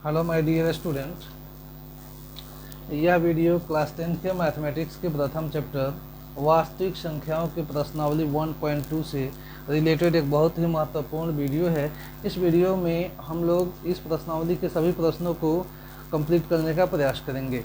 Hello my dear student, यह video class 10 के mathematics के प्रथम चैप्टर वास्तविक संख्याओं की प्रश्नावली 1.2 से रिलेटेड एक बहुत ही महत्वपूर्ण वीडियो है। इस वीडियो में हम लोग इस प्रश्नावली के सभी प्रश्नों को कंप्लीट करने का प्रयास करेंगे।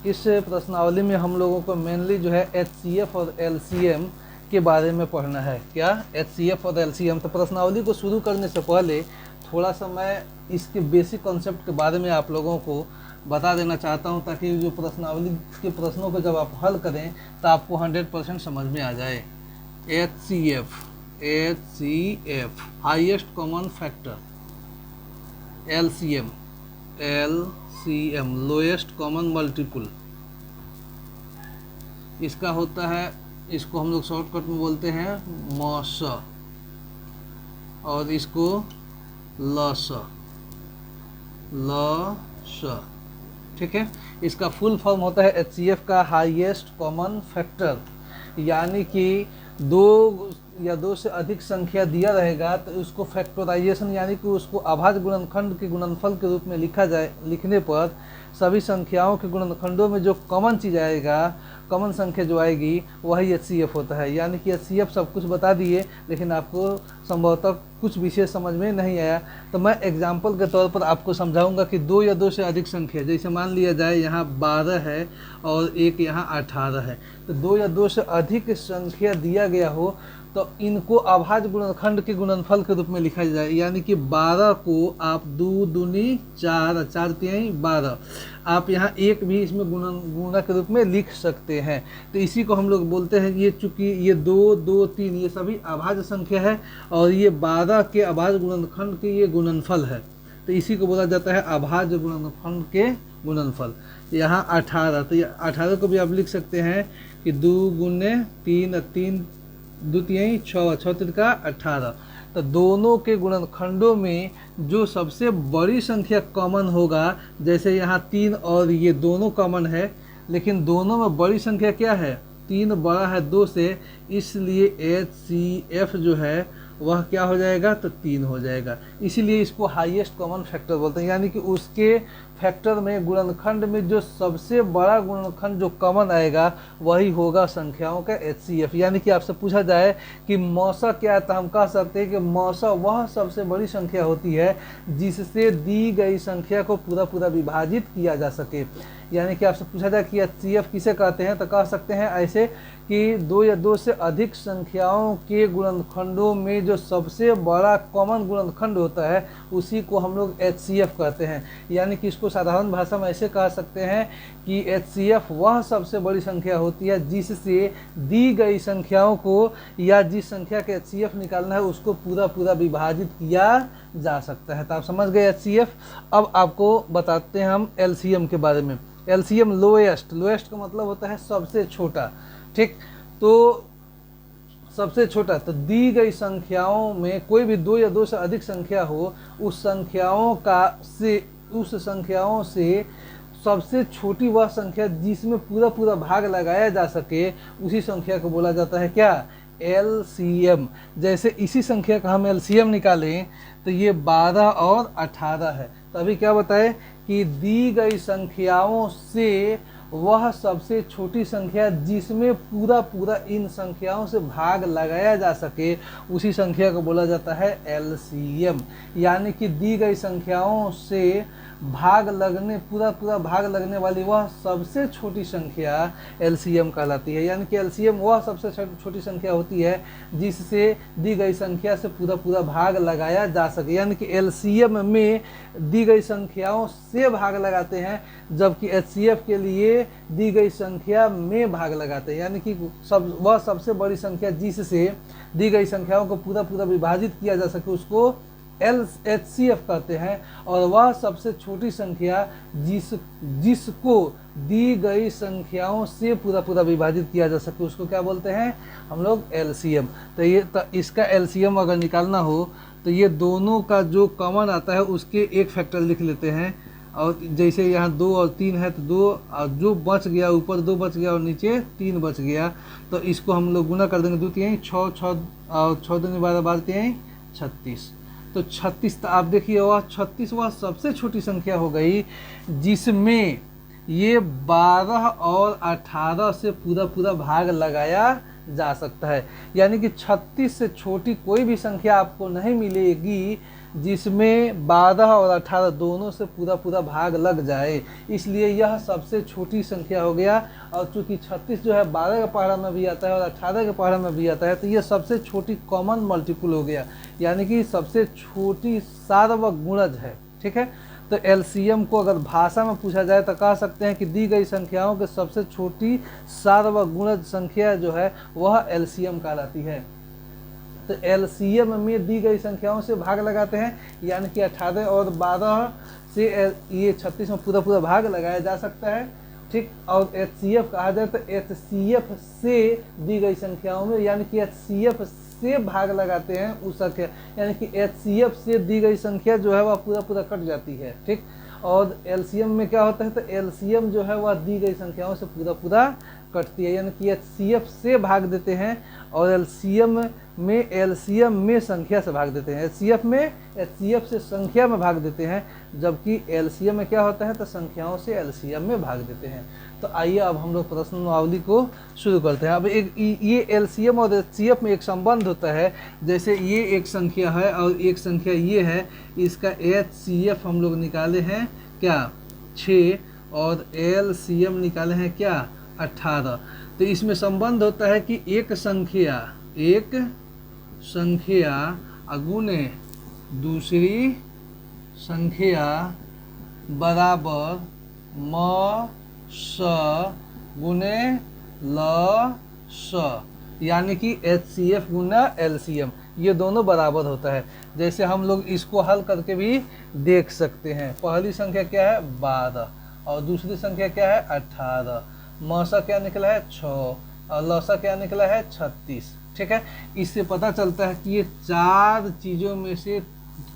इस प्रश्नावली में हम लोगों को मेनली जो है HCF और LCM के बारे में पढ़ना है। क्या HCF और LCM। तो प्रश्नावली को शुरू करने से पहले थोड़ा सा मैं इसके बेसिक कॉन्सेप्ट के बारे में आप लोगों को बता देना चाहता हूं, ताकि जो प्रश्नावली के प्रश्नों को जब आप हल करें तो आपको 100% समझ में आ जाए। HCF highest common factor, LCM lowest common multiple, इसका होता है, इसको हम लोग शॉर्टकट में बोलते हैं मौस, और इसको लस, ठीक है। इसका फुल फॉर्म होता है HCF का हाईएस्ट कॉमन फैक्टर, यानी कि दो या दो से अधिक संख्या दिया रहेगा तो उसको फैक्टराइजेशन यानी कि उसको अभाज्य गुणनखंड के गुणनफल के रूप में लिखा जाए। लिखने पर सभी संख्याओं के गुणनखंडों में जो कॉमन चीज़ आएगा, कॉमन संख्या जो आएगी, वही HCF होता है। यानी कि HCF सब कुछ बता दिए, लेकिन आपको संभवतः कुछ विशेष समझ में नहीं आया, तो मैं एग्जाम्पल के तौर पर आपको समझाऊंगा कि दो या दो से अधिक संख्या, जैसे मान लिया जाए यहाँ 12 है और एक यहाँ 18 है, तो दो या दो से अधिक संख्या दिया गया हो तो इनको अभाज्य गुणनखंड के गुणनफल के रूप में लिखा जाए। यानी कि 12 को आप 2 दूनी 4, 4 तिहाई 12, आप यहाँ एक भी इसमें गुणा के रूप में लिख सकते हैं। तो इसी को हम लोग बोलते हैं, ये चूँकि ये 2, 2, 3 ये सभी अभाज्य संख्या है और ये 12 के अभाज्य गुणनखंड के ये गुणनफल है, तो इसी को बोला जाता है अभाज्य गुणनखंड के गुणनफल। यहाँ 18, तो ये 18 को भी आप लिख सकते हैं कि 2 गुने 3, 3 2 तिहाई 6, 6 तिरका 18। तो दोनों के गुणनखंडों में जो सबसे बड़ी संख्या कॉमन होगा, जैसे यहाँ 3 और ये दोनों कॉमन है, लेकिन दोनों में बड़ी संख्या क्या है, 3 बड़ा है 2 से, इसलिए HCF जो है वह क्या हो जाएगा, तो 3 हो जाएगा। इसीलिए इसको हाईएस्ट कॉमन फैक्टर बोलते हैं। यानी कि उसके फैक्टर में, गुणनखंड में जो सबसे बड़ा गुणनखंड जो कॉमन आएगा वही होगा संख्याओं का HCF। यानी कि आपसे पूछा जाए कि मौसा क्या है, तो हम कह सकते हैं कि मौसा वह सबसे बड़ी संख्या होती है जिससे दी गई संख्या को पूरा पूरा विभाजित किया जा सके। यानी कि आपसे पूछा जाए कि HCF किसे कहते हैं, तो कह सकते हैं ऐसे कि दो या दो से अधिक संख्याओं के गुणनखंडों में जो सबसे बड़ा कॉमन गुणनखंड होता है उसी को हम लोग HCF कहते हैं। यानी कि इसको साधारण भाषा में ऐसे कह सकते हैं कि HCF वह सबसे बड़ी संख्या होती है जिससे दी गई संख्याओं को, या जिस संख्या के HCF निकालना है उसको पूरा पूरा विभाजित किया जा सकता है। तो आप समझ गए HCF। अब आपको बताते हैं हम LCM के बारे में। LCM लोएस्ट का मतलब होता है सबसे छोटा, ठीक। तो सबसे छोटा, तो दी गई संख्याओं में कोई भी दो या दो से अधिक संख्या हो, उस संख्याओं से सबसे छोटी वह संख्या जिसमें पूरा पूरा भाग लगाया जा सके, उसी संख्या को बोला जाता है क्या, LCM। जैसे इसी संख्या का हम LCM निकालें तो ये 12 और 18 है। तो अभी क्या बताए कि दी गई संख्याओं से वह सबसे छोटी संख्या जिसमें पूरा पूरा इन संख्याओं से भाग लगाया जा सके, उसी संख्या को बोला जाता है LCM। यानी कि दी गई संख्याओं से भाग लगने, पूरा पूरा भाग लगने वाली वह सबसे छोटी संख्या LCM कहलाती है। यानी कि LCM वह सबसे छोटी संख्या होती है जिससे दी गई संख्या से पूरा पूरा भाग लगाया जा सके। यानी कि LCM में दी गई संख्याओं से भाग लगाते हैं, जबकि HCF के लिए दी गई संख्या में भाग लगाते हैं। यानी कि वह सबसे बड़ी संख्या जिससे दी गई संख्याओं को पूरा पूरा विभाजित किया जा सके उसको HCF कहते हैं, और वह सबसे छोटी संख्या जिसको दी गई संख्याओं से पूरा पूरा विभाजित किया जा सके उसको क्या बोलते हैं हम लोग, LCM। तो इसका LCM अगर निकालना हो तो ये दोनों का जो कॉमन आता है उसके एक फैक्टर लिख लेते हैं, और जैसे यहाँ 2 और 3 है तो 2, और जो बच गया ऊपर 2 बच गया और नीचे 3 बच गया, तो इसको हम लोग गुना कर देंगे 2 तिहाई 6, 6 और 6 दूनी 12, 12 तिहाई 36। तो 36, तो आप देखिए वह 36 वह सबसे छोटी संख्या हो गई जिसमें ये 12 और 18 से पूरा पूरा भाग लगाया जा सकता है। यानी कि 36 से छोटी कोई भी संख्या आपको नहीं मिलेगी जिसमें 12 और 18 दोनों से पूरा पूरा भाग लग जाए, इसलिए यह सबसे छोटी संख्या हो गया। और चूंकि 36 जो है 12 के पहाड़ा में भी आता है और 18 के पहाड़ा में भी आता है, तो यह सबसे छोटी कॉमन मल्टीपल हो गया, यानी कि सबसे छोटी सार्वगुणज है। ठीक है, तो एलसीएम को अगर भाषा में पूछा जाए तो कह सकते हैं कि दी गई संख्याओं के सबसे छोटी सार्वगुणज संख्या जो है वह एलसीएम कहलाती है। तो एलसीएम में दी गई संख्याओं से भाग लगाते हैं, यानी कि 18 और 12 से ये 36 में पूरा पूरा भाग लगाया जा सकता है। ठीक, और एचसीएफ कहा जाए तो एचसीएफ से दी गई संख्याओं में, यानी कि एचसीएफ से भाग लगाते हैं उस संख्या, यानी कि एचसीएफ से दी गई संख्या जो है वह पूरा पूरा कट जाती है। ठीक, और एलसीएम में क्या होता है, तो एलसीएम जो है वह दी गई संख्याओं से पूरा पूरा कटती है, यानी कि एचसीएफ से भाग देते हैं और एलसीएम में संख्या से भाग देते हैं। एचसीएफ से संख्या में भाग देते हैं, जबकि एलसीएम में क्या होता है, तो संख्याओं से एलसीएम में भाग देते हैं। तो आइए अब हम लोग प्रश्नावली को शुरू करते हैं। अब एक ये एलसीएम और एचसीएफ में एक संबंध होता है, जैसे ये एक संख्या है और एक संख्या ये है, इसका एचसीएफ हम लोग निकाले हैं क्या 6 और एलसीएम निकाले हैं क्या 18। तो इसमें संबंध होता है कि एक संख्या अगुणे दूसरी संख्या बराबर म स गुणे ल स, यानी कि एचसीएफ गुना एलसीएम ये दोनों बराबर होता है। जैसे हम लोग इसको हल करके भी देख सकते हैं। पहली संख्या क्या है 12 और दूसरी संख्या क्या है 18, मौसा क्या निकला है 6 और लौसा क्या निकला है 36। ठीक है, इससे पता चलता है कि ये चार चीज़ों में से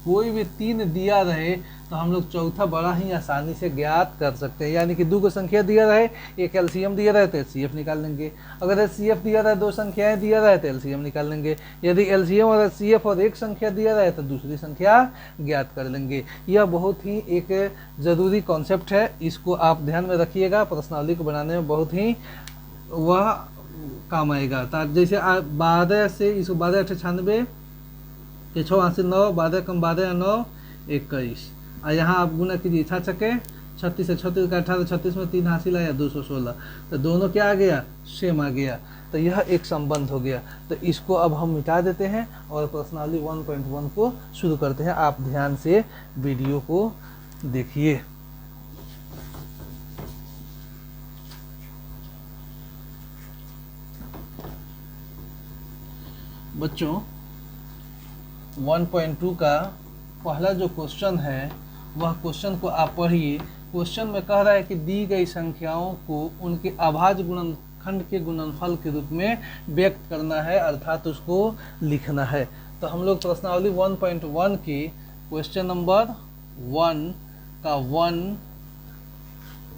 कोई भी 3 दिया रहे तो हम लोग चौथा बड़ा ही आसानी से ज्ञात कर सकते हैं। यानी कि 2 को संख्या दिया रहे, एक एलसीएम दिया रहे तो एचसीएफ निकाल लेंगे। अगर एचसीएफ दिया रहे 2 संख्याएं दिया रहे तो एलसीएम निकाल लेंगे। यदि एलसीएम और एचसीएफ और एक संख्या दिया रहे तो दूसरी संख्या ज्ञात कर लेंगे। यह बहुत ही एक ज़रूरी कॉन्सेप्ट है, इसको आप ध्यान में रखिएगा, प्रश्नावली को बनाने में बहुत ही वह काम आएगा। जैसे 12 से इसको 12 98 के 6 8 से 9, 12 कम 12 9 21, और यहाँ आप गुना कीजिए 6 छके 36 से 36 का 18, 36 में 3 हासिल आया 216, तो दोनों क्या आ गया सेम आ गया। तो यह एक संबंध हो गया। तो इसको अब हम मिटा देते हैं और प्रश्नावली 1.1 को शुरू करते हैं। आप ध्यान से वीडियो को देखिए। बच्चों 1.2 का पहला जो क्वेश्चन है वह क्वेश्चन को आप पढ़िए। क्वेश्चन में कह रहा है कि दी गई संख्याओं को उनके अभाज्य गुणनखंड के गुणनफल के रूप में व्यक्त करना है, अर्थात उसको लिखना है। तो हम लोग प्रश्नावली 1.1 की क्वेश्चन नंबर 1 का 1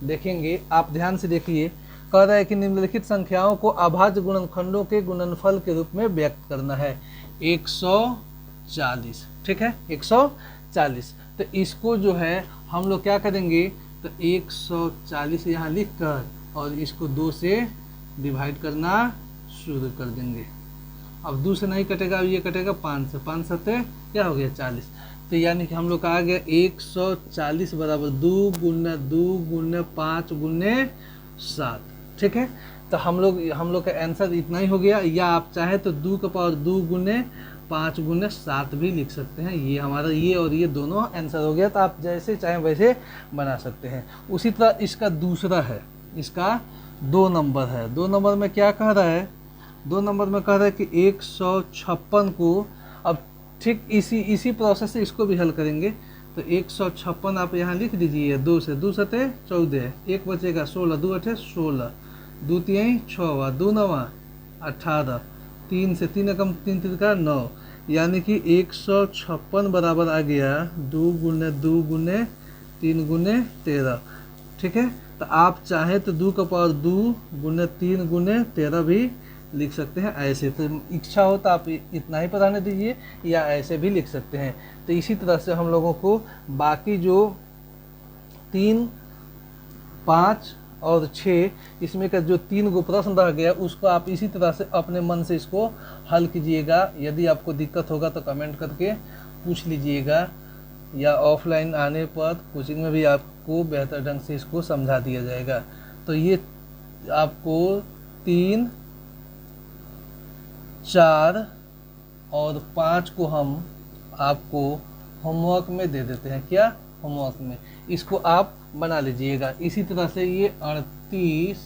देखेंगे। आप ध्यान से देखिए, कह रहा है कि निम्नलिखित संख्याओं को अभाज्य गुणनखंडों के गुणनफल के रूप में व्यक्त करना है 140। ठीक है, 140। तो इसको जो है हम लोग क्या करेंगे, तो 140 यहाँ लिख कर और इसको 2 से डिवाइड करना शुरू कर देंगे। अब 2 से नहीं कटेगा, ये कटेगा 5 से, 5 सत्ते क्या हो गया 40। तो यानी कि हम लोग का आ गया 140 बराबर 2 गुना 2 गुना 5 गुने 7। ठीक है, तो हम लोग का आंसर इतना ही हो गया। या आप चाहे तो 2 का पावर 2 गुने 5 गुने 7 भी लिख सकते हैं। ये हमारा ये और ये दोनों आंसर हो गया। तो आप जैसे चाहें वैसे बना सकते हैं। उसी तरह इसका दूसरा है, इसका 2 नंबर है। 2 नंबर में क्या कह रहा है, 2 नंबर में कह रहा है कि 156 को, अब ठीक इसी प्रोसेस से इसको भी हल करेंगे। तो 156 आप यहाँ लिख दीजिए, 2 से 2 सते 14, 1 बचेगा 16, 2 8 16, 2 3 6, 2 9 18, 3 से 3 कम 3 3 का 9, यानी कि 156 बराबर आ गया 2 गुने 2 गुने 3 गुने 13। ठीक है, तो आप चाहे तो 2 का पावर 2 गुने 3 गुने 13 भी लिख सकते हैं ऐसे। तो इच्छा हो तो आप इतना ही प्राधान्य दीजिए या ऐसे भी लिख सकते हैं। तो इसी तरह से हम लोगों को बाकी जो 3, 5 और 6 इसमें का जो 3 गो प्रश्न रह गया उसको आप इसी तरह से अपने मन से इसको हल कीजिएगा। यदि आपको दिक्कत होगा तो कमेंट करके पूछ लीजिएगा, या ऑफलाइन आने पर कोचिंग में भी आपको बेहतर ढंग से इसको समझा दिया जाएगा। तो ये आपको 3, 4 और 5 को हम आपको होमवर्क में दे देते हैं। क्या? होमवर्क में। इसको आप बना लीजिएगा। इसी तरह से ये 38,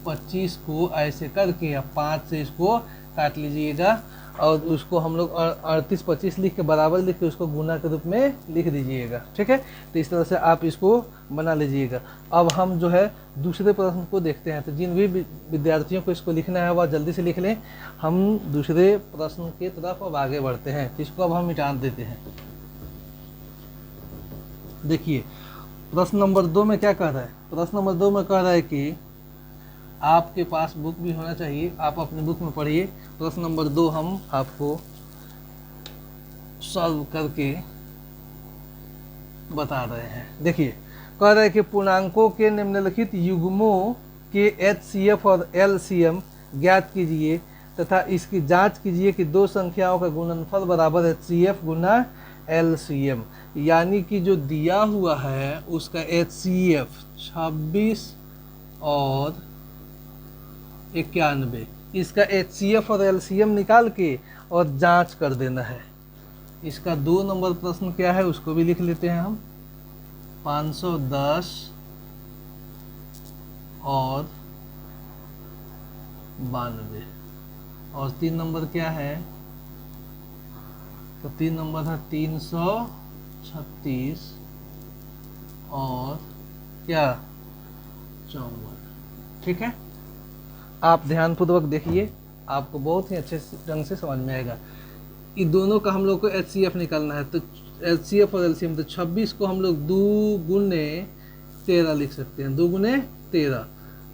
25 को ऐसे करके या 5 से इसको काट लीजिएगा और उसको हम लोग 38, 25 लिख के बराबर लिख के उसको गुना के रूप में लिख दीजिएगा। ठीक है, तो इस तरह से आप इसको बना लीजिएगा। अब हम जो है दूसरे प्रश्न को देखते हैं। तो जिन भी विद्यार्थियों को इसको लिखना है वह जल्दी से लिख लें। हम दूसरे प्रश्न की तरफ अब आगे बढ़ते हैं। इसको अब हम मिटा देते हैं। देखिए प्रश्न नंबर 2 में क्या कह रहा है। प्रश्न नंबर 2 में कह रहा है कि आपके पास बुक भी होना चाहिए, आप अपनी बुक में पढ़िए। प्रश्न नंबर 2 हम आपको सॉल्व करके बता रहे हैं। देखिए कह रहा है कि पूर्णांकों के निम्नलिखित युग्मों के HCF और LCM ज्ञात कीजिए तथा इसकी जांच कीजिए कि दो संख्याओं का गुणनफल बराबर HCF गुना LCM। यानी कि जो दिया हुआ है उसका HCF 26 और 91, इसका HCF और LCM निकाल के और जांच कर देना है। इसका 2 नंबर प्रश्न क्या है उसको भी लिख लेते हैं हम, 510 और 92। और 3 नंबर क्या है, तो 3 नंबर है 336 और क्या 54। ठीक है, आप ध्यानपूर्वक देखिए, आपको बहुत ही अच्छे ढंग से समझ में आएगा। इन दोनों का हम लोग को HCF निकालना है। तो HCF और LCM, तो 26 को हम लोग 2 गुने 13 लिख सकते हैं, 2 गुने 13।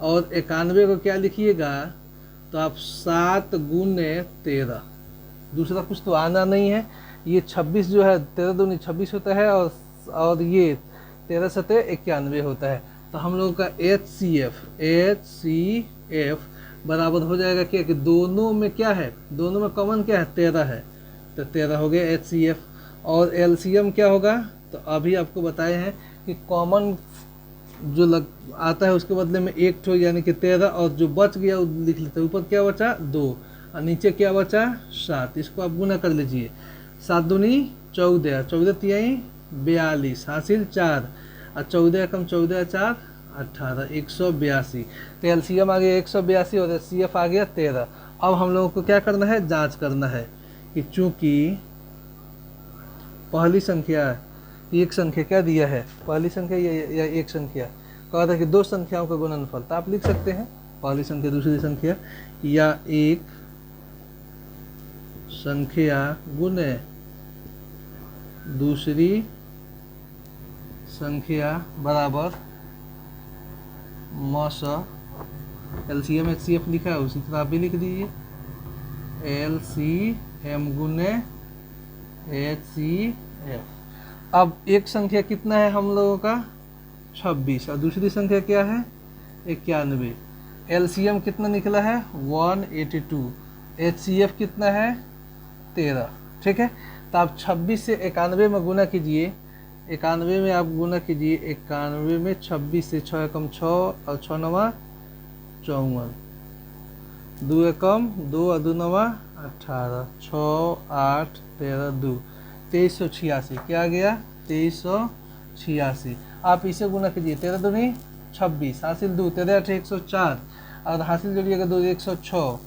और 91 को क्या लिखिएगा, तो आप 7 गुने 13। दूसरा कुछ तो आना नहीं है। ये 26 जो है 13 दूनी 26 होता है और ये 13 सतह 91 होता है। तो हम लोगों का HCF बराबर हो जाएगा क्या, कि दोनों में क्या है, दोनों में कॉमन क्या है 13 है, तो 13 हो गया HCF। और LCM क्या होगा, तो अभी आपको बताए हैं कि कॉमन जो आता है उसके बदले में 1 ठो यानी कि 13, और जो बच गया वो लिख लेते हैं। ऊपर क्या बचा 2 और नीचे क्या बचा 7। इसको आप गुना कर लीजिए, 7 दूनी 14, 14 तिहाई 42, हासिल 4 और 14 कम 14 4 18, 182। तो LCM आ गया 182 और HCF आ गया 13। अब हम लोगों को क्या करना है, जांच करना है कि चूंकि पहली संख्या एक संख्या क्या दिया है, पहली संख्या या एक संख्या कहा था कि दो संख्याओं का गुणनफल, तो आप लिख सकते हैं पहली संख्या दूसरी संख्या या एक संख्या गुने दूसरी संख्या बराबर मस LCM HCF लिखा है उसी तरह आप भी लिख दीजिए, LCM गुने HCF। अब एक संख्या कितना है हम लोगों का 26 और दूसरी संख्या क्या है 91। LCM कितना निकला है 182, HCF कितना है 13। ठीक है, तो आप 26 से 91 में गुना कीजिए, 91 में आप गुना कीजिए, 91 में 26 से 6 कम 6 और 6 नवा 54, 2 एकम 2 और 2 नवा 18, 6 8 13 2, 2386। क्या आ गया 2386। आप इसे गुना कीजिए, 13 दूनी 26, हासिल 2, 13 8 104 और हासिल जोड़िएगा 2 106,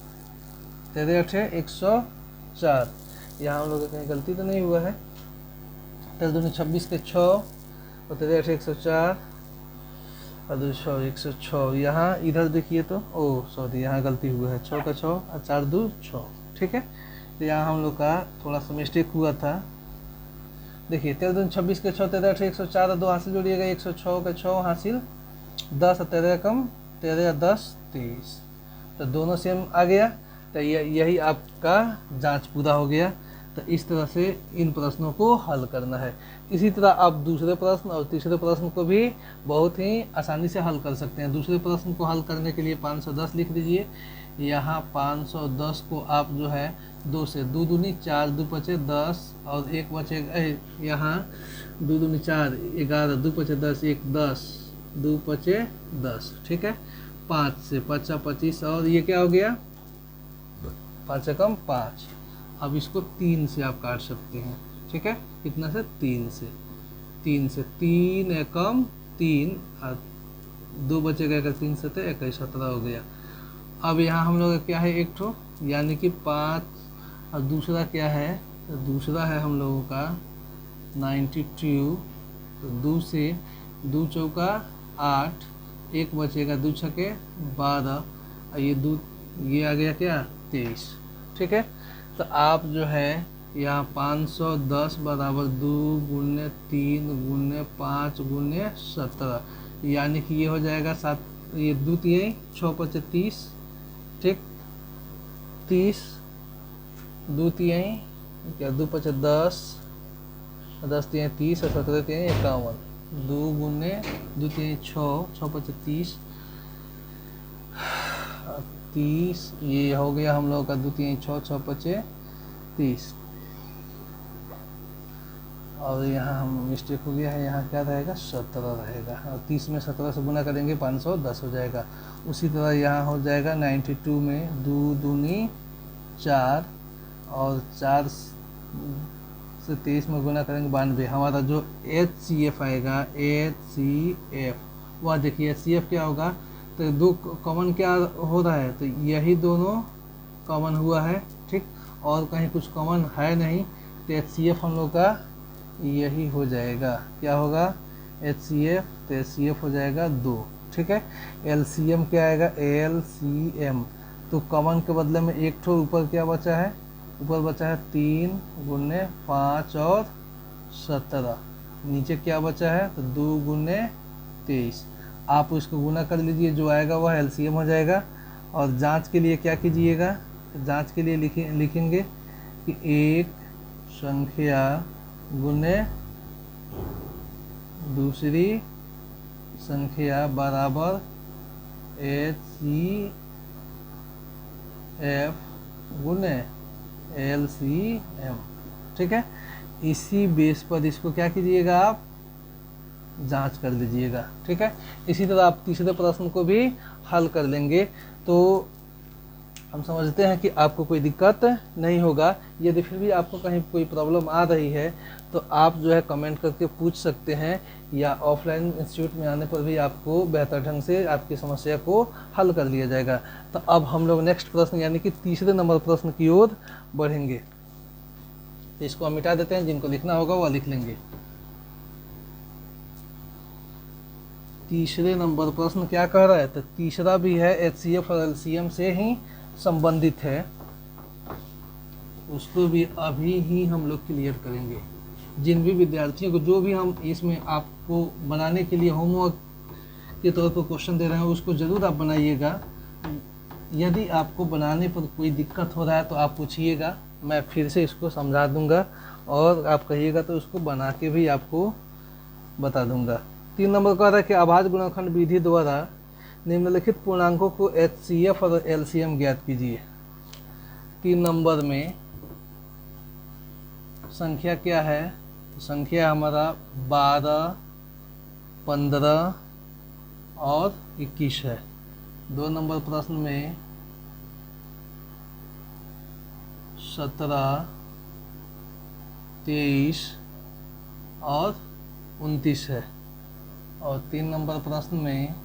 13 8 104। यहाँ हम लोग का कहीं गलती तो नहीं हुआ है। 13 दूनी 26 के 6 और 13 8 104 और 2 6 106। यहाँ इधर देखिए तो सॉरी यहाँ गलती हुआ है, 6 का 6 और 4 2 6। ठीक है, तो यहाँ हम लोग का थोड़ा सा मिस्टेक हुआ था। देखिए 13 दूनी 26 के 6, 13 8 104 और 2 हासिल जोड़िएगा 106 के 6 हासिल 10 और 13 कम 13 10 23। तो दोनों सेम आ गया। तो यही आपका जांच पूरा हो गया। तो इस तरह से इन प्रश्नों को हल करना है। इसी तरह आप दूसरे प्रश्न और तीसरे प्रश्न को भी बहुत ही आसानी से हल कर सकते हैं। दूसरे प्रश्न को हल करने के लिए 510 लिख दीजिए। यहाँ 510 को आप जो है 2 से 2 दूनी 4, 2 पचे 10 और 1 बचे, यहाँ 2 दूनी 4, 11, 2 पचे 10, 1 10, 2 पचे 10, ठीक है। 5 से 5 25 और ये क्या हो गया 5 से कम 5। अब इसको 3 से आप काट सकते हैं, ठीक है। कितना से 3 से 3 एकम 3 और 2 बचेगा, अगर 3 से तो 21 17 हो गया। अब यहाँ हम लोग का क्या है एक ठो, यानी कि 5 और दूसरा क्या है, तो दूसरा है हम लोगों का 92। तो 2 से 2 चौका 8, 1 बचेगा 2 छके 12 और ये आ गया क्या 23, ठीक है। तो आप जो है यहाँ 510 बराबर 2 गुने 3 गुने 5 गुने 17, यानी कि ये हो जाएगा 7, ये 2 3 6 5 30, ठीक 30, 2 3 क्या 2 5 10, 10 3 30 और 17 3 51, 2 गुने 2 3 6 6 5 30, 30, ये हो गया हम लोग का 2 3 6 6 5 30। और यहाँ हम मिस्टेक हो गया है, यहाँ क्या रहेगा 17 रहेगा, और 30 में 17 से गुना करेंगे 510 हो जाएगा। उसी तरह यहाँ हो जाएगा 92 में 2 दूनी 4 और 4 से 23 में गुना करेंगे 92। हमारा जो HCF आएगा HCF, वह देखिए HCF क्या होगा, तो 2 कॉमन क्या हो रहा है, तो यही दोनों कॉमन हुआ है, ठीक, और कहीं कुछ कॉमन है नहीं, तो HCF हम लोग का यही हो जाएगा, क्या होगा HCF, तो HCF हो जाएगा 2, ठीक है। LCM क्या आएगा LCM, तो कॉमन के बदले में एक ठो ऊपर क्या बचा है, ऊपर बचा है 3 गुने 5 और 17, नीचे क्या बचा है तो 2 गुने 23। आप उसको गुना कर लीजिए, जो आएगा वह LCM हो जाएगा। और जांच के लिए क्या कीजिएगा, जांच के लिए लिखेंगे कि एक संख्या गुने दूसरी संख्या बराबर HCF गुने LCM, ठीक है। इसी बेस पर इसको क्या कीजिएगा, आप जांच कर लीजिएगा, ठीक है। इसी तरह आप तीसरे प्रश्न को भी हल कर लेंगे, तो हम समझते हैं कि आपको कोई दिक्कत नहीं होगा। यदि फिर भी आपको कहीं कोई प्रॉब्लम आ रही है तो आप जो है कमेंट करके पूछ सकते हैं, या ऑफलाइन इंस्टीट्यूट में आने पर भी आपको बेहतर ढंग से आपकी समस्या को हल कर लिया जाएगा। तो अब हम लोग नेक्स्ट प्रश्न यानी कि तीसरे नंबर प्रश्न की ओर बढ़ेंगे। इसको हम मिटा देते हैं, जिनको लिखना होगा वह लिख लेंगे। तीसरे नंबर प्रश्न क्या कह रहा है, तो तीसरा भी है HCF और LCM से ही संबंधित है, उसको भी अभी ही हम लोग क्लियर करेंगे। जिन भी विद्यार्थियों को जो भी हम इसमें आपको बनाने के लिए होमवर्क के तौर पर क्वेश्चन दे रहे हैं उसको ज़रूर आप बनाइएगा। यदि आपको बनाने पर कोई दिक्कत हो रहा है तो आप पूछिएगा, मैं फिर से इसको समझा दूंगा, और आप कहिएगा तो उसको बना के भी आपको बता दूंगा। 3 नंबर कह रहा है कि अभाज्य गुणनखंड विधि द्वारा निम्नलिखित पूर्णांकों को HCF और LCM ज्ञात कीजिए। 3 नंबर में संख्या क्या है, संख्या हमारा 12, 15 और 21 है। 2 नंबर प्रश्न में 17, 23 और 29 है, और 3 नंबर प्रश्न में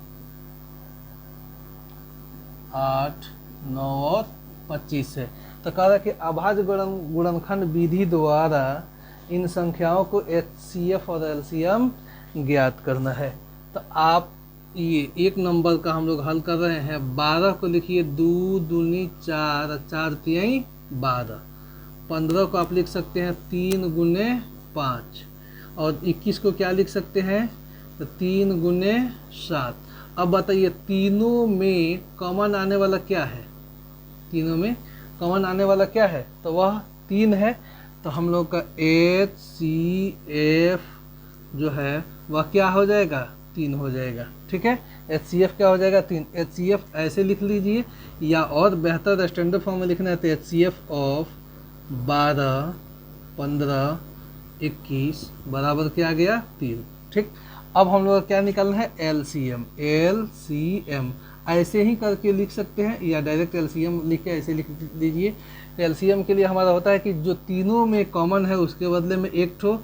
8, 9 और 25 है। तो कह रहा है कि अभाज्य गुणनखंड विधि द्वारा इन संख्याओं को HCF और LCM ज्ञात करना है। तो आप ये 1 नंबर का हम लोग हल कर रहे हैं। 12 को लिखिए 2 दूनी 4, 4 3 12। 15 को आप लिख सकते हैं 3 गुने 5, और 21 को क्या लिख सकते हैं तो 3 गुने 7। अब बताइए तीनों में कॉमन आने वाला क्या है, तीनों में कॉमन आने वाला क्या है, तो वह 3 है। तो हम लोग का HCF जो है वह क्या हो जाएगा, 3 हो जाएगा। ठीक है, HCF क्या हो जाएगा, 3। HCF ऐसे लिख लीजिए, या और बेहतर स्टैंडर्ड फॉर्म में लिखना है तो HCF ऑफ 12, 15, 21 बराबर क्या आ गया, 3। ठीक, अब हम लोग क्या निकालना है, LCM। LCM ऐसे ही करके लिख सकते हैं, या डायरेक्ट LCM लिख के ऐसे लिख दीजिए। LCM के लिए हमारा होता है कि जो तीनों में कॉमन है उसके बदले में एक ठो,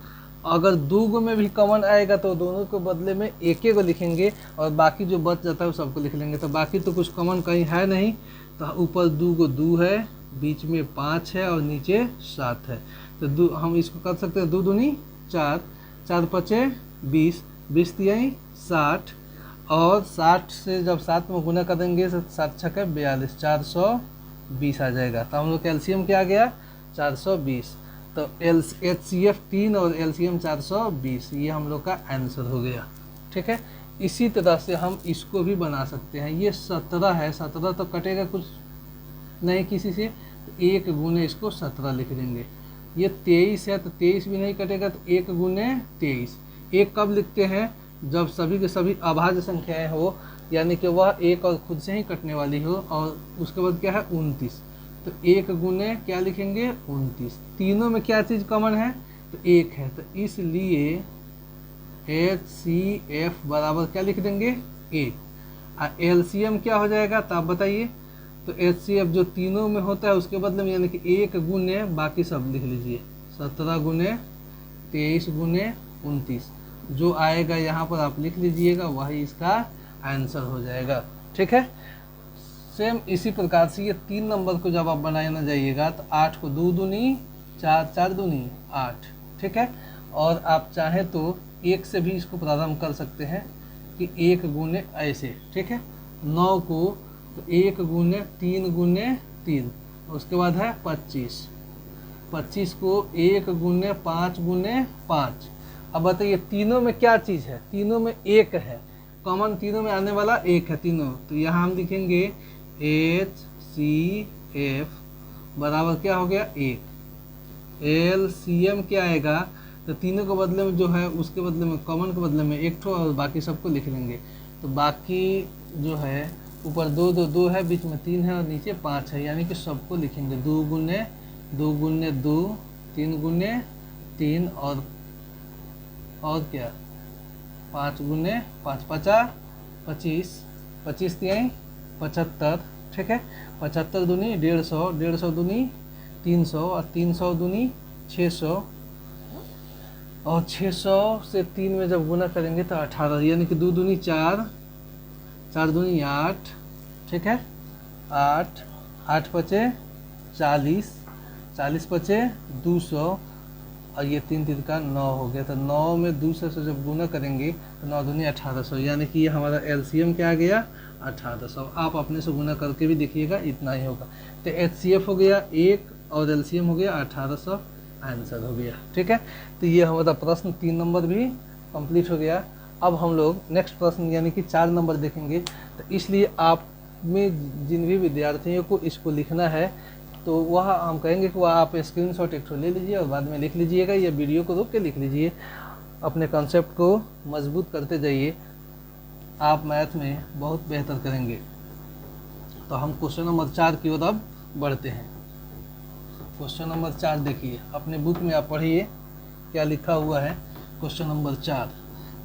अगर 2 में भी कॉमन आएगा तो दोनों के बदले में एक को लिखेंगे, और बाकी जो बच जाता है वो सबको लिख लेंगे। तो बाकी तो कुछ कॉमन कहीं है नहीं, तो ऊपर 2 है, बीच में 5 है और नीचे 7 है। तो हम इसको कर सकते हैं 2 दूनी 4, 4 पचे 20, 20 तिहाई 60, और 60 से जब 7 में गुना करेंगे तो 7 छक्के 42, 420 आ जाएगा। तो हम लोग का एलसीएम क्या आ गया, 420। तो HCF 3 और LCM 420, ये हम लोग का आंसर हो गया। ठीक है, इसी तरह से हम इसको भी बना सकते हैं। ये 17 है, 17 तो कटेगा कुछ नहीं किसी से, तो 1 गुने इसको 17 लिख देंगे। ये 23 है तो 23 भी नहीं कटेगा, तो 1 गुने 23। 1 कब लिखते हैं, जब सभी के सभी अभाज्य संख्याएं हो, यानी कि वह 1 और खुद से ही कटने वाली हो, और उसके बाद क्या है 29। तो 1 गुने क्या लिखेंगे 29। तीनों में क्या चीज़ कॉमन है, तो 1 है, तो इसलिए HCF बराबर क्या लिख देंगे 1। LCM क्या हो जाएगा, तो आप बताइए। तो HCF जो तीनों में होता है उसके बदले में, यानी कि 1 गुने बाकी सब लिख लीजिए, 17 गुने 23 गुने 29, जो आएगा यहाँ पर आप लिख लीजिएगा, वही इसका आंसर हो जाएगा। ठीक है, सेम इसी प्रकार से ये 3 नंबर को जब आप बनाना जाइएगा तो 8 को 2 दूनी 4, 4 दूनी 8। ठीक है, और आप चाहें तो 1 से भी इसको प्रारंभ कर सकते हैं कि 1 गुने ऐसे। ठीक है, 9 को तो 1 गुने 3 गुने 3, उसके बाद है 25। 25 को 1 गुने 5 गुने 5। अब बताइए तीनों में क्या चीज़ है, तीनों में 1 है, कॉमन तीनों में आने वाला 1 है तीनों। तो यहाँ हम लिखेंगे HCF बराबर क्या हो गया 1। LCM क्या आएगा, तो तीनों के बदले में जो है उसके बदले में, कॉमन के बदले में 1 ठो, और बाकी सबको लिख लेंगे। तो बाकी जो है ऊपर 2 2 2 है, बीच में 3 है और नीचे 5 है, यानी कि सबको लिखेंगे 2 गुने 2 गुने 2, 3 गुने 3, और क्या 5 गुने 5, 50, 25, 25 तिहाई 75। ठीक है, 75 दूनी 150, 150 दूनी 300, और 300 दूनी 600, और 600 से 3 में जब गुना करेंगे तो 18, यानी कि 2 दूनी 4, 4 दूनी 8। ठीक है, 8, 8 पचे 40, 40 पचे 200, और ये 3 3 का 9 हो गया। तो 9 में 200 से जब गुना करेंगे तो 9 दूनी 1800, यानी कि ये हमारा LCM क्या आ गया 1800। आप अपने से गुना करके भी देखिएगा, इतना ही होगा। तो HCF हो गया 1 और LCM हो गया 1800, आंसर हो गया। ठीक है, तो ये हमारा प्रश्न 3 नंबर भी कंप्लीट हो गया। अब हम लोग नेक्स्ट प्रश्न यानी कि 4 नंबर देखेंगे। तो इसलिए आप में जिन भी विद्यार्थियों को इसको लिखना है, तो वह हम कहेंगे कि वह आप स्क्रीनशॉट एक ले लीजिए और बाद में लिख लीजिएगा, या वीडियो को रोक के लिख लीजिए। अपने कॉन्सेप्ट को मजबूत करते जाइए, आप मैथ में बहुत बेहतर करेंगे। तो हम क्वेश्चन नंबर 4 की ओर अब बढ़ते हैं। क्वेश्चन नंबर 4 देखिए, अपने बुक में आप पढ़िए क्या लिखा हुआ है। क्वेश्चन नंबर 4,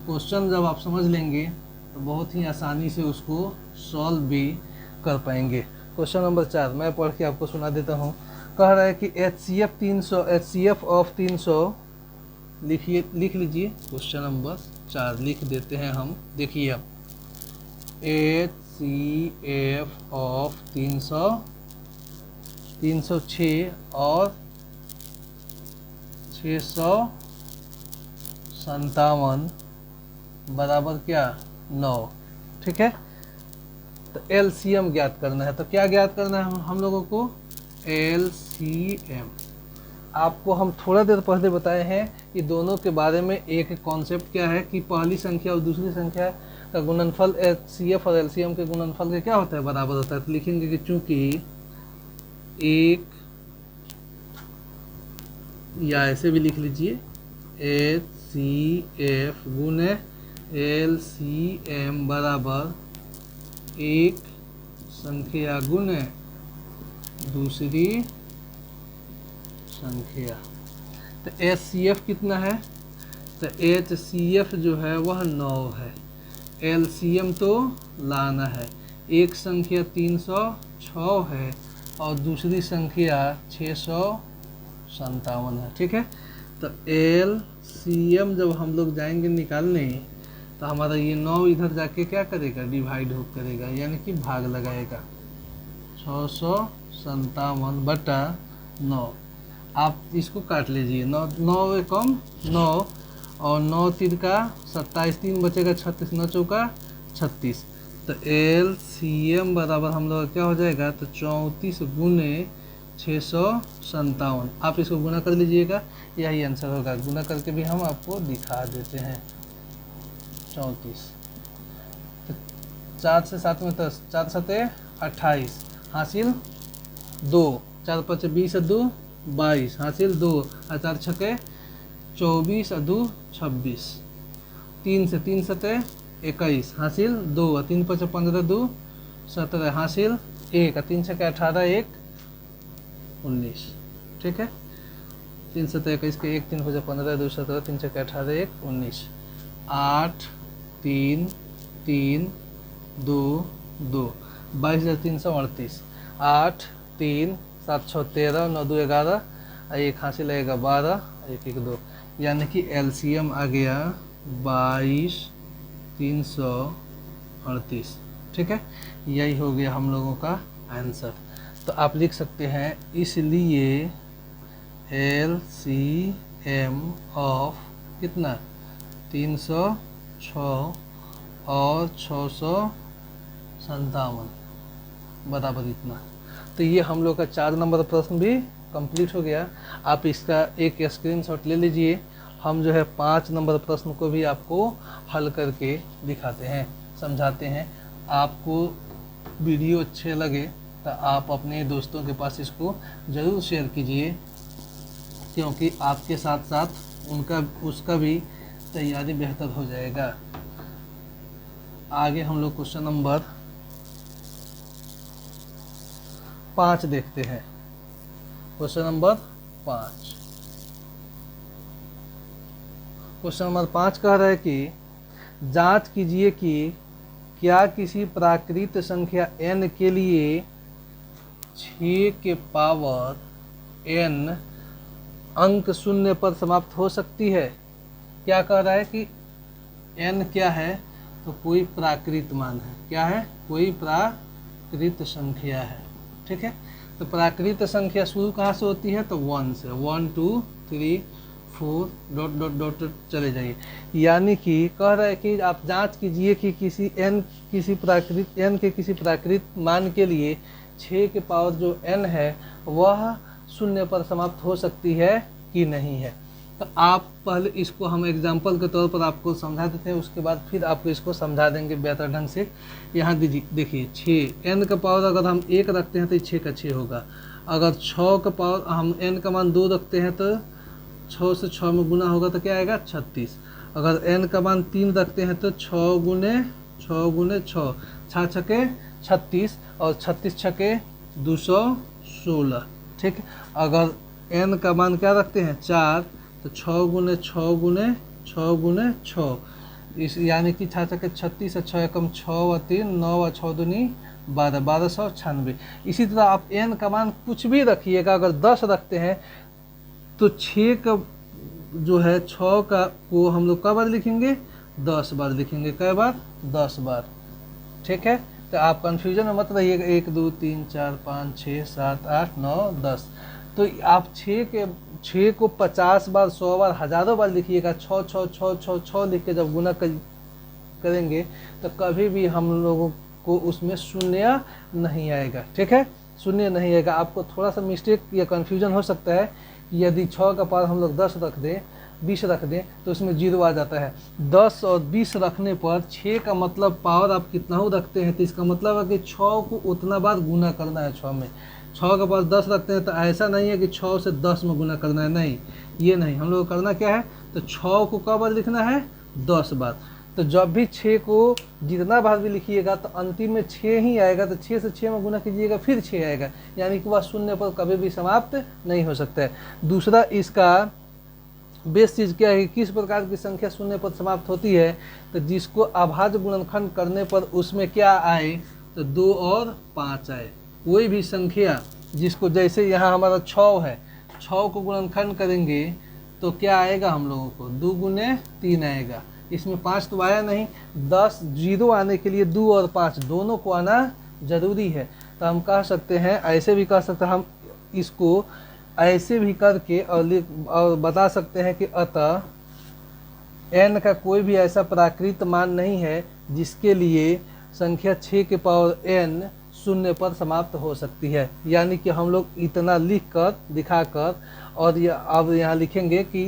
क्वेश्चन जब आप समझ लेंगे तो बहुत ही आसानी से उसको सॉल्व भी कर पाएंगे। क्वेश्चन नंबर 4 मैं पढ़ के आपको सुना देता हूँ। कह रहा है कि HCF ऑफ 300 लिखिए, लिख लीजिए। क्वेश्चन नंबर 4 लिख देते हैं हम। देखिए अब HCF ऑफ 300, 306 और 657 बराबर क्या 9। ठीक है, तो LCM ज्ञात करना है। तो क्या ज्ञात करना है हम लोगों को, LCM। आपको हम थोड़ा देर पहले बताए हैं कि दोनों के बारे में एक कॉन्सेप्ट क्या है कि पहली संख्या और दूसरी संख्या का गुणनफल HCF और LCM के गुणनफल के क्या होता है, बराबर होता है। तो लिखेंगे कि चूंकि एक, या ऐसे भी लिख लीजिए HCF गुने LCM बराबर एक संख्या गुने दूसरी संख्या। तो HCF कितना है, तो HCF जो है वह 9 है। LCM तो लाना है, एक संख्या 306 है और दूसरी संख्या 657 है। ठीक है, तो LCM जब हम लोग जाएंगे निकालने तो हमारा ये 9 इधर जाके क्या करेगा, डिवाइड हो करेगा, यानी कि भाग लगाएगा 657 बटा 9। आप इसको काट लीजिए, 9 एकम 9 और 9 तीन का 27, 3 बचेगा 36, 9 चौका 36। तो LCM बराबर हम लोग क्या हो जाएगा, तो 34 गुने 657। आप इसको गुना कर लीजिएगा, यही आंसर होगा। गुना करके भी हम आपको दिखा देते हैं। 34, तो 4 से 7 में 10, 4 सते 28 हासिल 2, 4 5 20 2 22 हासिल 2, और 4 छके 24 2 26, 3 से 3 सते 21 हासिल 2, 3 5 15 2 17 हासिल 1, 3 छके 18 1 19। ठीक है, 3 सते 21 के 1, 3 5 15 2 17, 3 छके 18 1 19, 8 3 3 2 2, 22,338, 8 3 7 6 13, 9 2 11, 1 हासिल लगेगा 12, 1 1 2, यानी कि LCM आ गया 22,338। ठीक है, यही हो गया हम लोगों का आंसर। तो आप लिख सकते हैं, इसलिए LCM ऑफ कितना 306 और 657 बराबर इतना। तो ये हम लोग का 4 नंबर प्रश्न भी कंप्लीट हो गया। आप इसका एक स्क्रीनशॉट ले लीजिए। हम जो है 5 नंबर प्रश्न को भी आपको हल करके दिखाते हैं, समझाते हैं। आपको वीडियो अच्छे लगे तो आप अपने दोस्तों के पास इसको ज़रूर शेयर कीजिए, क्योंकि आपके साथ साथ उसका भी तैयारी बेहतर हो जाएगा। आगे हम लोग क्वेश्चन नंबर 5 देखते हैं। क्वेश्चन नंबर 5, क्वेश्चन नंबर 5 कह रहा है कि जांच कीजिए कि क्या किसी प्राकृत संख्या n के लिए 6 के पावर n अंक शून्य पर समाप्त हो सकती है। क्या कह रहा है कि n क्या है, तो कोई प्राकृत मान है। क्या है, कोई प्राकृत संख्या है। ठीक है, तो प्राकृत संख्या शुरू कहाँ से होती है, तो 1 से। 1 2 3 4 डॉट डॉट डॉट चले जाइए। यानी कि कह रहा है कि आप जांच कीजिए कि किसी n के किसी प्राकृत मान के लिए 6 के पावर जो n है वह शून्य पर समाप्त हो सकती है कि नहीं है। तो आप पहले इसको हम एग्जाम्पल के तौर पर आपको समझा देते हैं, उसके बाद फिर आपको इसको समझा देंगे बेहतर ढंग से। यहाँ देखिए 6 n का पावर अगर हम 1 रखते हैं तो 6 का 6 होगा। अगर 6 का पावर हम n का मान 2 रखते हैं तो 6 से 6 में गुना होगा तो क्या आएगा 36। अगर n का मान 3 रखते हैं तो 6 गुने 6, 6 छके 36 और 36 छके 216। ठीक है, अगर n का मान क्या रखते हैं 4 तो 6 गुने 6 गुने 6 गुने 6, इस यानी कि 6 छके 36 और 6 एकम 6 और 3 9 और 6 दूनी 12, 1296। इसी तरह आप n का मान कुछ भी रखिएगा। अगर 10 रखते हैं तो 6 का जो है 6 का को हम लोग कई बार लिखेंगे, 10 बार लिखेंगे। कई बार 10 बार। ठीक है, तो आप कंफ्यूजन में मत रहिएगा। 1 2 3 4 5 6 7 8 9 10। तो आप 6 को 50 बार 100 बार हज़ारों बार लिखिएगा। 6 6 6 6 6 लिख के जब गुना करेंगे तो कभी भी हम लोगों को उसमें शून्य नहीं आएगा। ठीक है, शून्य नहीं आएगा। आपको थोड़ा सा मिस्टेक या कन्फ्यूजन हो सकता है कि यदि 6 का पावर हम लोग 10 रख दें 20 रख दें तो उसमें 0 आ जाता है। 10 और 20 रखने पर 6 का मतलब पावर आप कितना हो रखते हैं, तो इसका मतलब है कि 6 को उतना बार गुना करना है 6 में। 6 के पास 10 रखते हैं तो ऐसा नहीं है कि 6 से 10 में गुना करना है, नहीं, ये नहीं, हम लोग को करना क्या है, तो 6 को कब बार लिखना है, 10 बार। तो जब भी 6 को जितना बार भी लिखिएगा तो अंतिम में 6 ही आएगा, तो 6 से 6 में गुना कीजिएगा फिर 6 आएगा, यानी कि वह शून्य पर कभी भी समाप्त नहीं हो सकता है। दूसरा इसका बेस चीज़ क्या है कि किस प्रकार की संख्या शून्य पर समाप्त होती है, तो जिसको अभाज्य गुणनखंड करने पर उसमें क्या आए, तो 2 और 5 आए। कोई भी संख्या जिसको, जैसे यहाँ हमारा 6 है, 6 को गुणनखंड करेंगे तो क्या आएगा हम लोगों को, 2 गुने 3 आएगा, इसमें 5 तो आया नहीं, 10 जीरो आने के लिए 2 और 5 दोनों को आना जरूरी है। तो हम कह सकते हैं, ऐसे भी कह सकते हैं, हम इसको ऐसे भी करके और बता सकते हैं कि अतः n का कोई भी ऐसा प्राकृत मान नहीं है जिसके लिए संख्या 6 के पावर n शून्य पर समाप्त हो सकती है। यानी कि हम लोग इतना लिख कर दिखाकर, और अब यहाँ लिखेंगे कि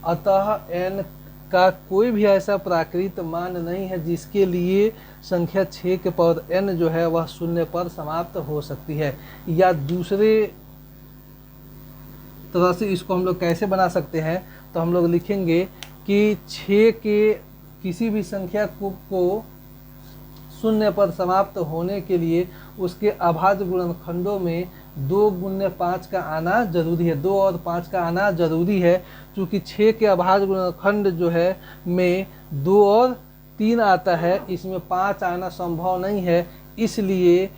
अतः n का कोई भी ऐसा प्राकृत मान नहीं है जिसके लिए संख्या 6 के पावर n जो है वह शून्य पर समाप्त हो सकती है। या दूसरे तरह से इसको हम लोग कैसे बना सकते हैं, तो हम लोग लिखेंगे कि 6 के किसी भी संख्या को शून्य पर समाप्त होने के लिए उसके अभाज्य गुणनखंडों में 2 गुने 5 का आना जरूरी है, 2 और 5 का आना जरूरी है। क्योंकि 6 के अभाज्य गुणनखंड जो है में 2 और 3 आता है, इसमें 5 आना संभव नहीं है, इसलिए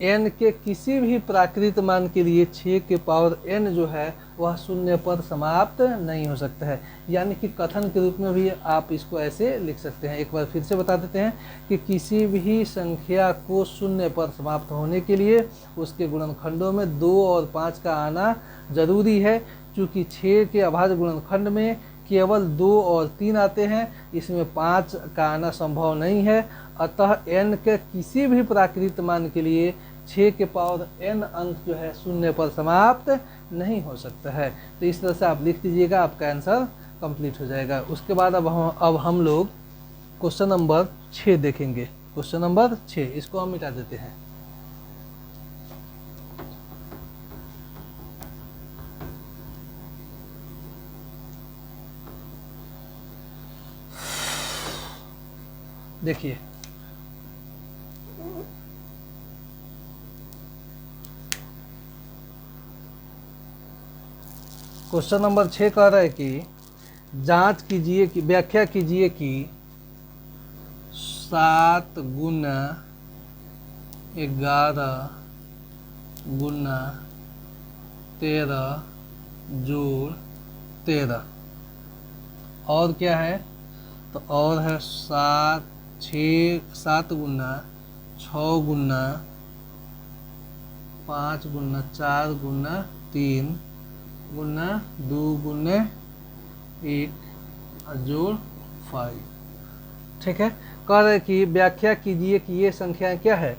n के किसी भी प्राकृत मान के लिए 6 के पावर n जो है वह शून्य पर समाप्त नहीं हो सकता है। यानी कि कथन के रूप में भी आप इसको ऐसे लिख सकते हैं। एक बार फिर से बता देते हैं कि किसी भी संख्या को शून्य पर समाप्त होने के लिए उसके गुणनखंडों में 2 और 5 का आना जरूरी है। क्योंकि 6 के अभाज्य गुणनखंड में केवल 2 और 3 आते हैं, इसमें 5 का आना संभव नहीं है। अतः n के किसी भी प्राकृत मान के लिए 6 के पावर n अंक जो है शून्य पर समाप्त नहीं हो सकता है। तो इस तरह से आप लिख दीजिएगा, आपका आंसर कंप्लीट हो जाएगा। उसके बाद अब हम लोग क्वेश्चन नंबर 6 देखेंगे। क्वेश्चन नंबर 6 इसको हम मिटा देते हैं। देखिए क्वेश्चन नंबर 6 कह रहा है कि जांच कीजिए कि व्याख्या कीजिए कि 7 गुना 11 गुना 13 जोड़ 13 और क्या है, तो और है 7 गुना 6 गुना 5 गुना 4 गुना 3 गुना 2 गुने 1 जोड़ 5। ठीक है, कह रहे कि व्याख्या कीजिए कि ये संख्या क्या है,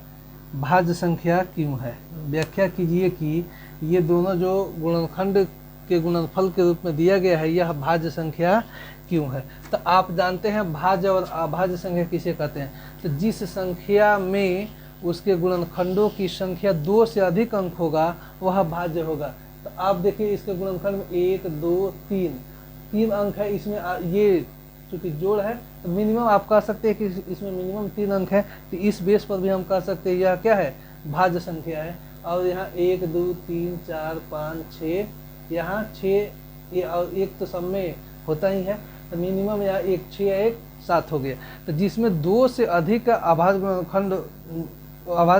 भाज्य संख्या क्यों है। व्याख्या कीजिए कि ये दोनों जो गुणनखंड के गुणनफल के रूप में दिया गया है यह भाज्य संख्या क्यों है। तो आप जानते हैं भाज्य और अभाज्य संख्या किसे कहते हैं। तो जिस संख्या में उसके गुणनखंडों की संख्या 2 से अधिक अंक होगा वह भाज्य होगा। तो आप देखिए इसके गुणनखंड में 1 2 3 अंक है, इसमें ये चूँकि जोड़ है तो मिनिमम आप कह सकते हैं कि इसमें मिनिमम 3 अंक है। तो इस बेस पर भी हम कह सकते हैं यह क्या है, भाज्य संख्या है। और यहाँ 1 2 3 4 5 6, यहाँ 6 ये और 1 तो सब में होता ही है, तो मिनिमम यहाँ 1 6 1 7 हो गया। तो जिसमें 2 से अधिक अभाज्य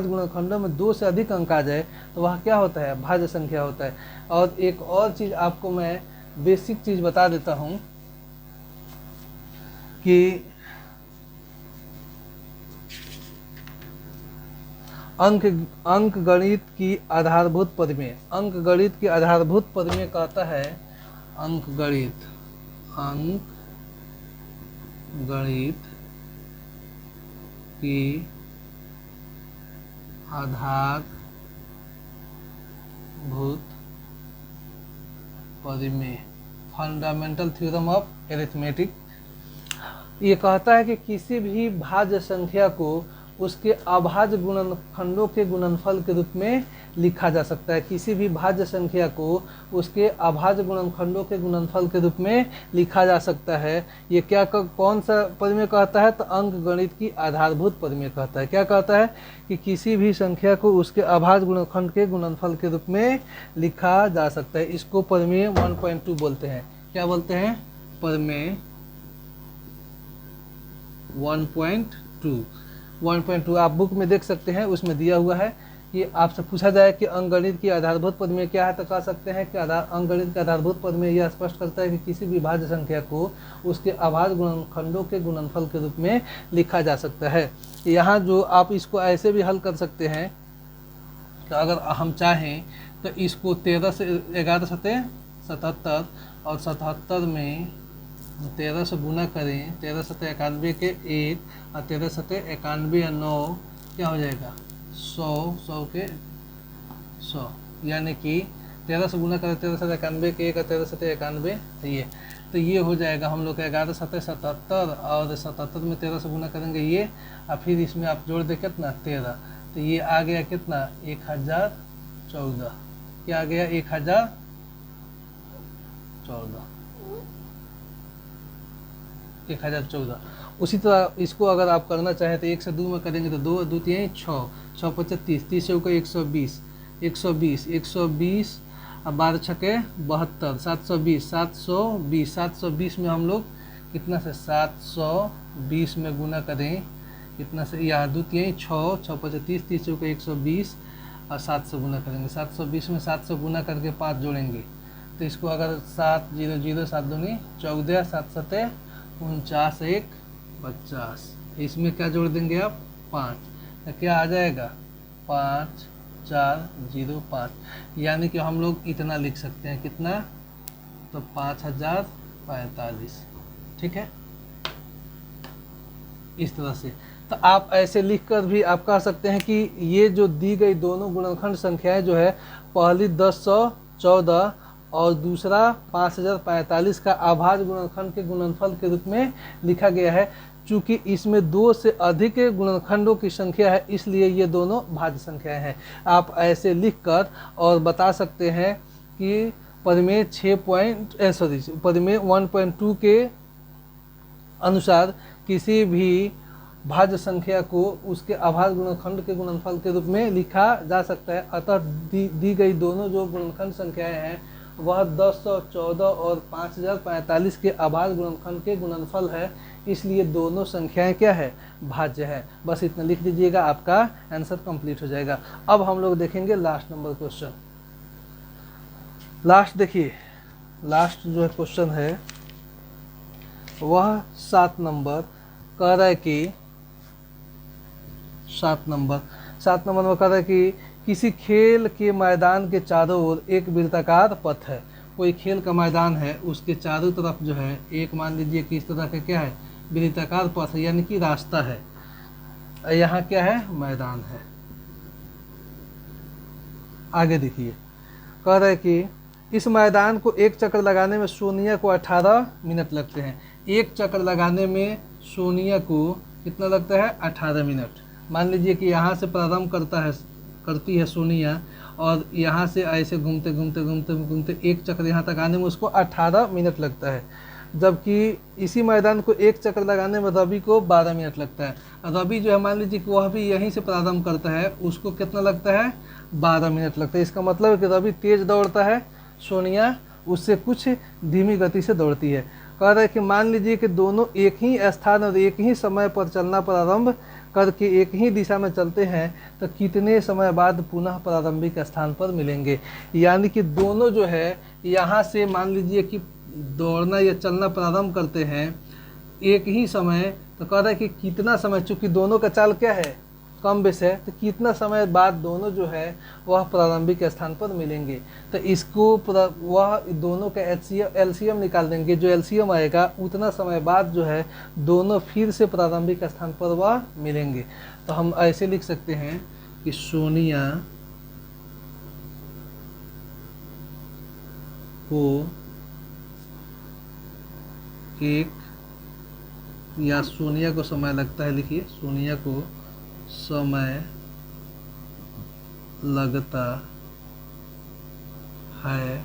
गुणनखंडों में 2 से अधिक अंक आ जाए तो वह क्या होता है, भाज्य संख्या होता है। और एक और चीज़ आपको मैं बेसिक चीज़ बता देता हूँ कि अंक गणित की आधारभूत परिमेय, अंक गणित की आधारभूत परिमेय कहता है अंक गणित की आधारभूत परिमेय, फंडामेंटल थ्योरम ऑफ अरिथमेटिक, ये कहता है कि किसी भी भाज्य संख्या को उसके अभाज्य गुणनखंडों के गुणनफल के रूप में लिखा जा सकता है। किसी भी भाज्य संख्या को उसके अभाज्य गुणनखंडों के गुणनफल के रूप में लिखा जा सकता है। ये क्या कौन सा परिमेय कहता है? तो अंकगणित की आधारभूत परिमेय कहता है। क्या कहता है कि किसी भी संख्या को उसके अभाज्य गुणनखंड के गुणनफल के रूप में लिखा जा सकता है। इसको परिमेय 1.2 बोलते हैं। क्या बोलते हैं? परिमेय 1.2 आप बुक में देख सकते हैं, उसमें दिया हुआ है कि आपसे पूछा जाए कि अंकगणित की आधारभूत परिमेय क्या है, तो कह सकते हैं कि अंकगणित का आधारभूत परिमेय यह स्पष्ट करता है कि किसी भी भाज्य संख्या को उसके अभाज्य गुणनखंडों के गुणनफल के रूप में लिखा जा सकता है। यहाँ जो आप इसको ऐसे भी हल कर सकते हैं तो अगर हम चाहें तो इसको 13 से 11 सतह 77 और 77 में 13 से गुना करें, 13 सतह 91 के 1 और 13 सतह 91 या 9 क्या हो जाएगा? 100 के 100, यानी कि 13 से गुना करें 13 सतह 91 के 1 और 13 सतह 91 तो ये हो जाएगा हम लोग का 11 सतह 77 और 77 में 13 से गुना करेंगे ये, और फिर इसमें आप जोड़ दे कितना? 13, तो ये आ गया कितना? 1014। क्या आ गया? 1014। उसी तरह इसको अगर आप करना चाहें तो 1 से 2 में करेंगे तो 2 2 3 6 6 25 30 से 120 120 अब 12 छके 72 720 में हम लोग कितना से 720 में गुना करें, कितना से? यहाँ 2 3 6 6 25 30 से 120 और 7 से गुना करेंगे। 720 में 7 से गुना करके 5 जोड़ेंगे तो इसको अगर 7 0 0 7 दूनी 14 7 सतह 49 1 50, इसमें क्या जोड़ देंगे आप? 5, तो क्या आ जाएगा? 5405, यानी कि हम लोग इतना लिख सकते हैं। कितना? तो 5045। ठीक है, इस तरह से। तो आप ऐसे लिखकर भी आप कह सकते हैं कि ये जो दी गई दोनों गुणनखंड संख्याएं जो है, पहली 1014 और दूसरा 5045 का अभाज्य गुणनखंड के गुणनफल के रूप में लिखा गया है। चूंकि इसमें 2 से अधिक गुणनखंडों की संख्या है, इसलिए ये दोनों भाज्य संख्याएं हैं। आप ऐसे लिखकर और बता सकते हैं कि परिमेय 1.2 के अनुसार किसी भी भाज्य संख्या को उसके अभाज्य गुणनखंड के गुणनफल के रूप में लिखा जा सकता है। अतः दी गई दोनों जो गुणनखंड संख्याएं हैं वह 1014 और 5045 के अभाज्य गुणनखंड के गुणनफल है, इसलिए दोनों संख्याएं क्या है? भाज्य है। बस इतना लिख दीजिएगा, आपका आंसर कंप्लीट हो जाएगा। अब हम लोग देखेंगे लास्ट नंबर क्वेश्चन। लास्ट देखिए, लास्ट जो है क्वेश्चन है वह 7 नंबर कह रहा है कि 7 नंबर में कह रहा है कि किसी खेल के मैदान के चारों ओर एक वृत्ताकार पथ है। कोई खेल का मैदान है, उसके चारों तरफ जो है एक, मान लीजिए कि इस तरह का क्या है? वृत्ताकार पथ है, यानी कि रास्ता है। यहाँ क्या है? मैदान है। आगे देखिए, कह रहा है कि इस मैदान को एक चक्कर लगाने में सोनिया को 18 मिनट लगते हैं। एक चक्कर लगाने में सोनिया को कितना लगता है? 18 मिनट। मान लीजिए कि यहाँ से प्रारंभ करती है सोनिया और यहाँ से ऐसे घूमते एक चक्कर यहाँ तक आने में उसको 18 मिनट लगता है, जबकि इसी मैदान को एक चक्कर लगाने में रवि को 12 मिनट लगता है। रवि जो है मान लीजिए कि वह भी यहीं से प्रारंभ करता है, उसको कितना लगता है? 12 मिनट लगता है। इसका मतलब है कि रवि तेज दौड़ता है, सोनिया उससे कुछ धीमी गति से दौड़ती है। कह रहा है कि मान लीजिए कि दोनों एक ही स्थान और एक ही समय पर चलना प्रारंभ करके एक ही दिशा में चलते हैं तो कितने समय बाद पुनः प्रारंभिक स्थान पर मिलेंगे। यानी कि दोनों जो है यहाँ से मान लीजिए कि दौड़ना या चलना प्रारंभ करते हैं एक ही समय, तो कह रहा है कि कितना समय, चूँकि दोनों का चाल क्या है? कम बेस है, तो कितना समय बाद दोनों जो है वह प्रारंभिक स्थान पर मिलेंगे। तो इसको वह दोनों का एलसीएम निकाल देंगे। जो एलसीएम आएगा उतना समय बाद जो है दोनों फिर से प्रारंभिक स्थान पर वह मिलेंगे। तो हम ऐसे लिख सकते हैं कि सोनिया को एक, या सोनिया को समय लगता है, लिखिए सोनिया को समय लगता है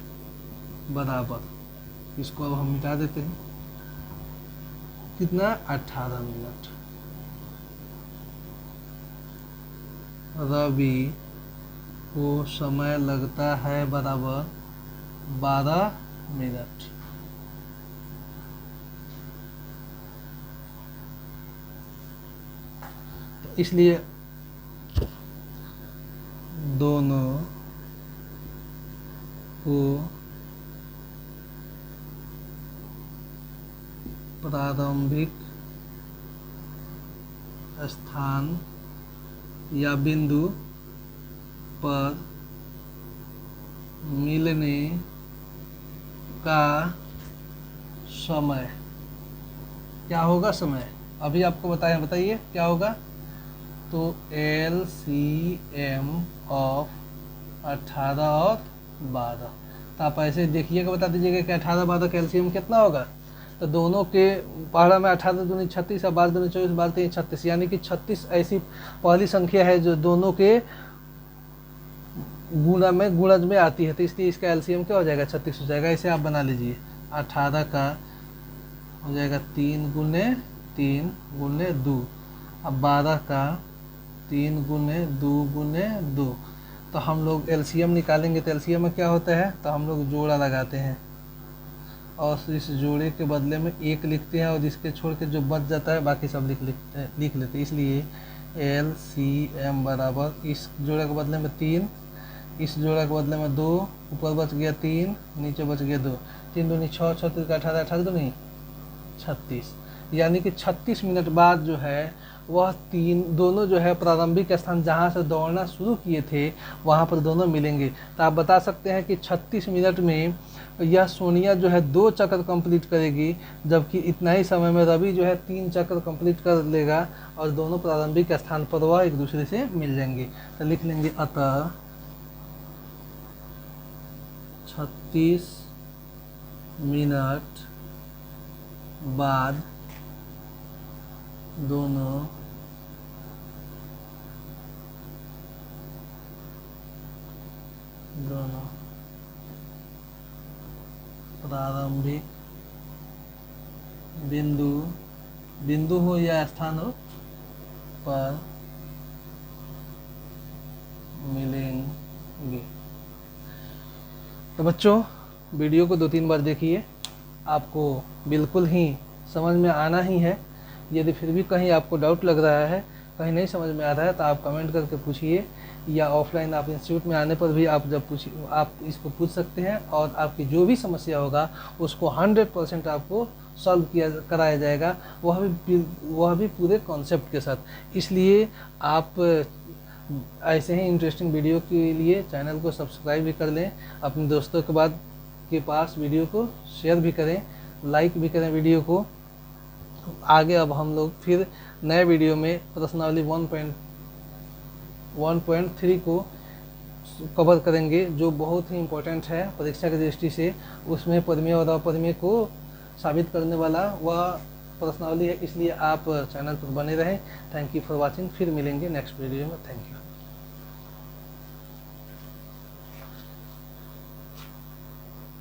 बराबर, इसको अब हम मिटा देते हैं, कितना 18 मिनट। रवि को समय लगता है बराबर 12 मिनट। तो इसलिए दोनों को प्रारंभिक स्थान या बिंदु पर मिलने का समय क्या होगा? समय अभी आपको बताएं, बताइए क्या होगा। तो LCM ऑफ 18 और 12, तो आप ऐसे देखिएगा, बता दीजिएगा कि 18 12 का LCM कितना होगा। तो दोनों के पहाड़ा में 18 दूनी 36 और 12 दूनी 24, 12 3 36, यानी कि 36 ऐसी पहली संख्या है जो दोनों के गुणज में आती है। तो इसलिए इसका LCM क्या हो जाएगा? 36 हो जाएगा। इसे आप बना लीजिए, 18 का हो जाएगा 3 गुने 3 गुने 2, अब 12 का 3 गुने 2 गुने 2। तो हम लोग LCM निकालेंगे, तो LCM में क्या होता है, तो हम लोग जोड़ा लगाते हैं और इस जोड़े के बदले में 1 लिखते हैं और इसके छोड़ के जो बच जाता है बाकी सब लिख लेते हैं। इसलिए LCM बराबर इस जोड़े के बदले में 3, इस जोड़ा के बदले में 2, ऊपर बच गया 3, नीचे बच गया 2, 3 दूनी 6, 6 3 18, 18 दूनी 36, यानी कि 36 मिनट बाद जो है वह दोनों जो है प्रारंभिक स्थान जहाँ से दौड़ना शुरू किए थे वहाँ पर दोनों मिलेंगे। तो आप बता सकते हैं कि 36 मिनट में यह सोनिया जो है 2 चक्कर कंप्लीट करेगी, जबकि इतना ही समय में रवि जो है 3 चक्कर कंप्लीट कर लेगा और दोनों प्रारंभिक स्थान पर वह एक दूसरे से मिल जाएंगे। तो लिख लेंगे, अतः 36 मिनट बाद दोनों प्रारंभिक बिंदु हो या स्थान हो पर मिलेंगे। तो बच्चों वीडियो को 2-3 बार देखिए, आपको बिल्कुल ही समझ में आना ही है। यदि फिर भी कहीं आपको डाउट लग रहा है, कहीं नहीं समझ में आ रहा है, तो आप कमेंट करके पूछिए, या ऑफलाइन आप इंस्टीट्यूट में आने पर भी आप आप इसको पूछ सकते हैं और आपकी जो भी समस्या होगा उसको 100% आपको सॉल्व कराया जाएगा, वह भी पूरे कॉन्सेप्ट के साथ। इसलिए आप ऐसे ही इंटरेस्टिंग वीडियो के लिए चैनल को सब्सक्राइब भी कर लें, अपने दोस्तों के पास वीडियो को शेयर भी करें, लाइक भी करें वीडियो को। आगे अब हम लोग फिर नए वीडियो में प्रश्नावली 1.3 को कवर करेंगे, जो बहुत ही इम्पोर्टेंट है परीक्षा की दृष्टि से। उसमें परिमेय और अपरिमेय को साबित करने वाला वह प्रश्नावली है, इसलिए आप चैनल पर बने रहें। Thank you for watching. फिर मिलेंगे नेक्स्ट वीडियो में। Thank you.